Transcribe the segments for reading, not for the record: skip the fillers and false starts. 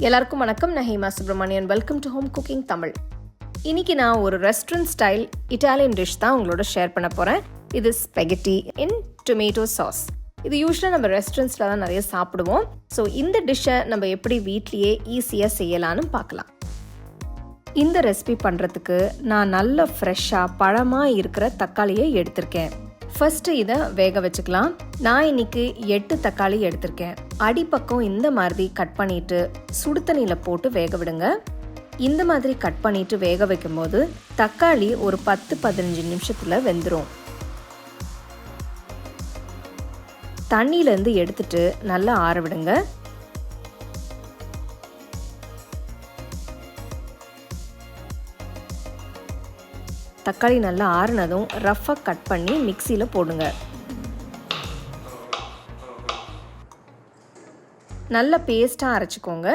எல்லாருக்கும் வணக்கம். நான் Hema Subramanian. Welcome to home cooking Tamil. இன்னைக்கு நான் ஒரு ரெஸ்டாரண்ட் ஸ்டைல் இட்டாலியன் டிஷ் தான் உங்களோட ஷேர் பண்ண போகிறேன். இது ஸ்பெகட்டி இன் டொமேட்டோ சாஸ். இது யூஸ்வலாக நம்ம ரெஸ்டாரண்ட்ஸில் தான் நிறைய சாப்பிடுவோம். ஸோ இந்த டிஷ்ஷை நம்ம எப்படி வீட்லேயே ஈஸியாக செய்யலான்னு பார்க்கலாம். இந்த ரெசிபி பண்ணுறதுக்கு நான் நல்ல ஃப்ரெஷ்ஷாக பழமாக இருக்கிற தக்காளியை எடுத்திருக்கேன். ஃபர்ஸ்ட் இதை வேக வச்சுக்கலாம். நான் இன்னைக்கு 8 தக்காளி எடுத்திருக்கேன். அடிப்பக்கம் இந்த மாதிரி கட் பண்ணிட்டு சுடு தண்ணியில் போட்டு வேக விடுங்க. இந்த மாதிரி கட் பண்ணிட்டு வேக வைக்கும் போது தக்காளி ஒரு 10-15 நிமிஷத்துல வெந்துடும். தண்ணியிலேருந்து எடுத்துட்டு நல்லா ஆற விடுங்க. தக்காளி நல்லா ஆறுனதும் ரஃப்பாக கட் பண்ணி மிக்சியில் போடுங்க. நல்ல பேஸ்ட்டாக அரைச்சிக்கோங்க.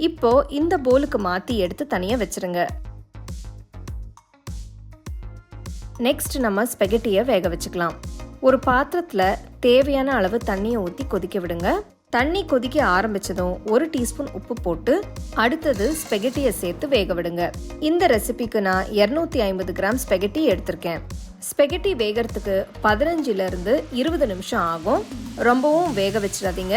இப்போ இந்த போலுக்கு மாற்றி எடுத்து தனியாக வச்சிருங்க. நெக்ஸ்ட் நம்ம ஸ்பெகட்டியை வேக வச்சுக்கலாம். ஒரு பாத்திரத்தில் தேவையான அளவு தண்ணியை ஊற்றி கொதிக்க விடுங்க. தண்ணி கொதிக்க ஆரம்பிச்சதும் 1 டீஸ்பூன் உப்பு போட்டு அடுத்தது ஸ்பெகட்டியை சேர்த்து வேக விடுங்க. இந்த ரெசிபிக்கு நான் 250 கிராம் ஸ்பெகட்டி எடுத்திருக்கேன். ஸ்பெகட்டி வேகிறதுக்கு 15 to 20 நிமிஷம் ஆகும். ரொம்பவும் வேக வச்சிடாதீங்க.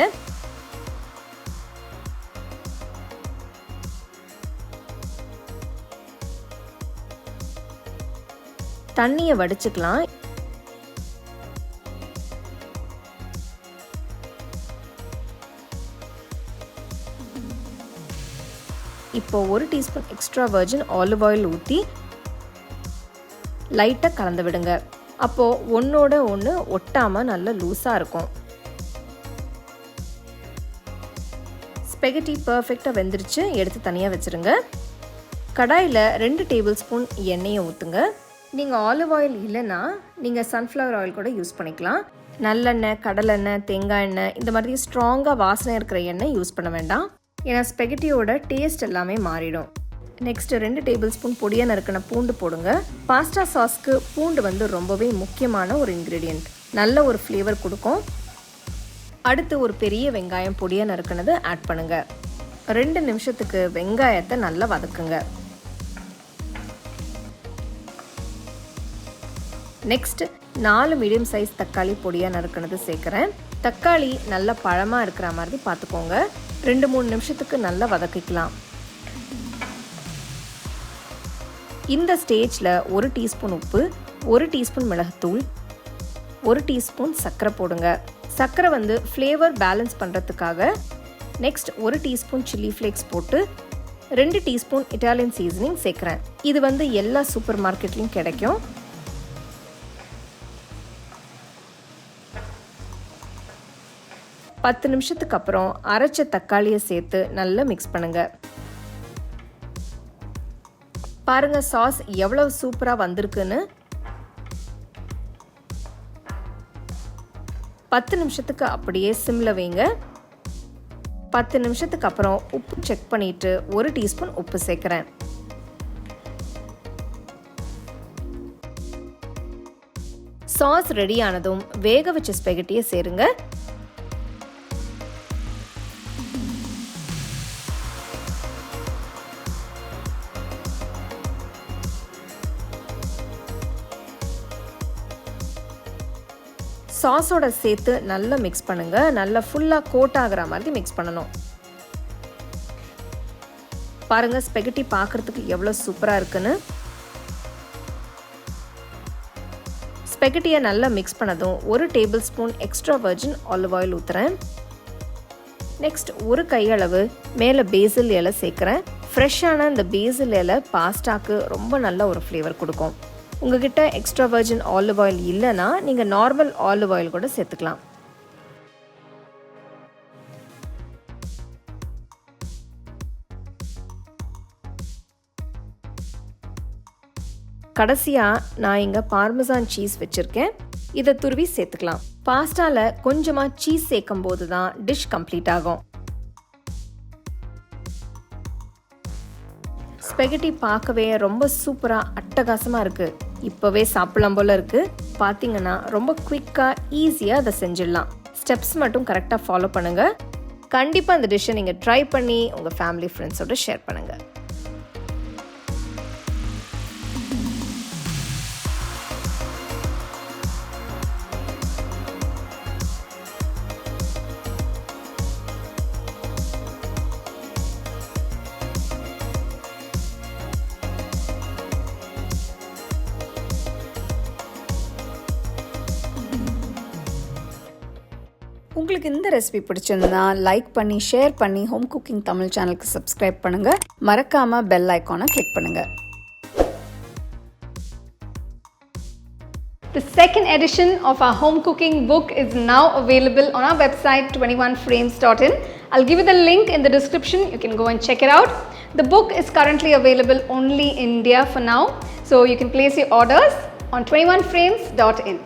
தண்ணியை வடிச்சுக்கலாம். இப்போ 1 teaspoon extra virgin olive oil ஊற்றி லைட்டாக கலந்து விடுங்க. அப்போது ஒன்றோட ஒன்று ஒட்டாமல் நல்ல லூஸாக இருக்கும். ஸ்பெகட்டி பர்ஃபெக்டாக வெந்துருச்சு. எடுத்து தனியாக வச்சுருங்க. கடாயில் 2 டேபிள் ஸ்பூன் எண்ணெயை ஊற்றுங்க. நீங்கள் ஆலிவ் ஆயில் இல்லைன்னா நீங்கள் சன்ஃப்ளவர் ஆயில் கூட யூஸ் பண்ணிக்கலாம். நல்லெண்ணெய், கடலெண்ணெய், தேங்காய் எண்ணெய் இந்த மாதிரி ஸ்ட்ராங்காக வாசனை இருக்கிற எண்ணெய் யூஸ் பண்ண வேண்டாம். ஏன்னா ஸ்பெகட்டியோட டேஸ்ட் எல்லாமே மாறிடும். நெக்ஸ்ட் 2 டேபிள் ஸ்பூன் பொடியாக நறுக்கின பூண்டு போடுங்க. பாஸ்தா சாஸ்க்கு பூண்டு ரொம்பவே முக்கியமான ஒரு இன்க்ரீடியன்ட். நல்ல ஒரு ஃப்ளேவர் கொடுக்கும். அடுத்து ஒரு பெரிய வெங்காயம் பொடியாக நறுக்கினது ஆட் பண்ணுங்க. 2 நிமிஷத்துக்கு வெங்காயத்தை நல்லா வதக்குங்க. நெக்ஸ்ட் 4 மீடியம் சைஸ் தக்காளி பொடியாக நறுக்கினது சேர்க்குறேன். தக்காளி நல்லா பழமாக இருக்கிற மாதிரி பார்த்துக்கோங்க. 2-3 நிமிஷத்துக்கு நல்லா வதக்கிக்கலாம். இந்த ஸ்டேஜில் 1 டீஸ்பூன் உப்பு, 1 டீஸ்பூன் மிளகுத்தூள், 1 டீஸ்பூன் சர்க்கரை போடுங்க. சர்க்கரை ஃப்ளேவர் பேலன்ஸ் பண்ணுறதுக்காக. நெக்ஸ்ட் 1 டீஸ்பூன் சில்லி ஃப்ளேக்ஸ் போட்டு 2 டீஸ்பூன் இட்டாலியன் சீசனிங் சேர்க்குறேன். இது எல்லா சூப்பர் மார்க்கெட்லேயும் கிடைக்கும். பத்து நிமிஷத்துக்கு அப்புறம் அரைச்ச தக்காளியை சேர்த்து நல்லா மிக்ஸ் பண்ணுங்க. பாருங்க சாஸ் எவ்வளவு சூப்பரா வந்திருக்குன்னு. 10 நிமிஷத்துக்கு அப்படியே சிம்ல வைங்க. 10 நிமிஷத்துக்கு அப்புறம் உப்பு செக் பண்ணிட்டு 1 டீஸ்பூன் உப்பு சேர்க்கிறேன். சாஸ் ரெடி ஆனதும் வேக வச்ச ஸ்பெகட்டியை சேருங்க. சாஸோட சேர்த்து நல்லா மிக்ஸ் பண்ணுங்க. நல்லா ஃபுல்லாக கோட் ஆகிற மாதிரி மிக்ஸ் பண்ணணும். பாருங்க ஸ்பெகட்டி பார்க்கறதுக்கு எவ்வளோ சூப்பராக இருக்குன்னு. ஸ்பெகட்டியை நல்லா மிக்ஸ் பண்ணதும் 1 table spoon extra virgin olive oil ஊற்றுறேன். நெக்ஸ்ட் 1 கையளவு மேலே பேசில் இலை சேர்க்குறேன். ஃப்ரெஷ்ஷான இந்த பேசில் இலை பாஸ்டாக்கு ரொம்ப நல்ல ஒரு ஃப்ளேவர் கொடுக்கும். உங்ககிட்ட எக்ஸ்ட்ரா வர்ஜின் ஆலிவ் ஆயில் இல்லைன்னா நீங்கள் நார்மல் ஆலிவ் ஆயில் கூட சேர்த்துக்கலாம். கடைசியாக நான் இங்கே பார்மசான் சீஸ் வச்சுருக்கேன். இதை துருவி சேர்த்துக்கலாம். பாஸ்டாவில் கொஞ்சமாக சீஸ் சேர்க்கும் போது தான் டிஷ் கம்ப்ளீட் ஆகும். ஸ்பெகட்டி பார்க்கவே ரொம்ப சூப்பராக அட்டகாசமாக இருக்குது. இப்போவே சாப்பிடலாம் போல இருக்குது. பார்த்தீங்கன்னா ரொம்ப குயிக்காக ஈஸியாக அதை செஞ்சிடலாம். ஸ்டெப்ஸ் மட்டும் கரெக்டாக ஃபாலோ பண்ணுங்கள். கண்டிப்பாக அந்த டிஷ்ஷை நீங்கள் ட்ரை பண்ணி உங்கள் ஃபேமிலி ஃப்ரெண்ட்ஸோடு ஷேர் பண்ணுங்கள். உங்களுக்கு இந்த ரெசிபி பிடிச்சிருந்தா லைக் பண்ணி ஷேர் பண்ணி ஹோம் குக்கிங் தமிழ் சேனலுக்கு சப்ஸ்கிரைப் பண்ணுங்க. மறக்காம பெல் ஐகானை கிளிக் பண்ணுங்க. The second edition of our home cooking book is now available on our website 21frames.in. I'll give you the link in the description. You can go and check it out. The book is currently available only in India for now, so you can place your orders on 21frames.in.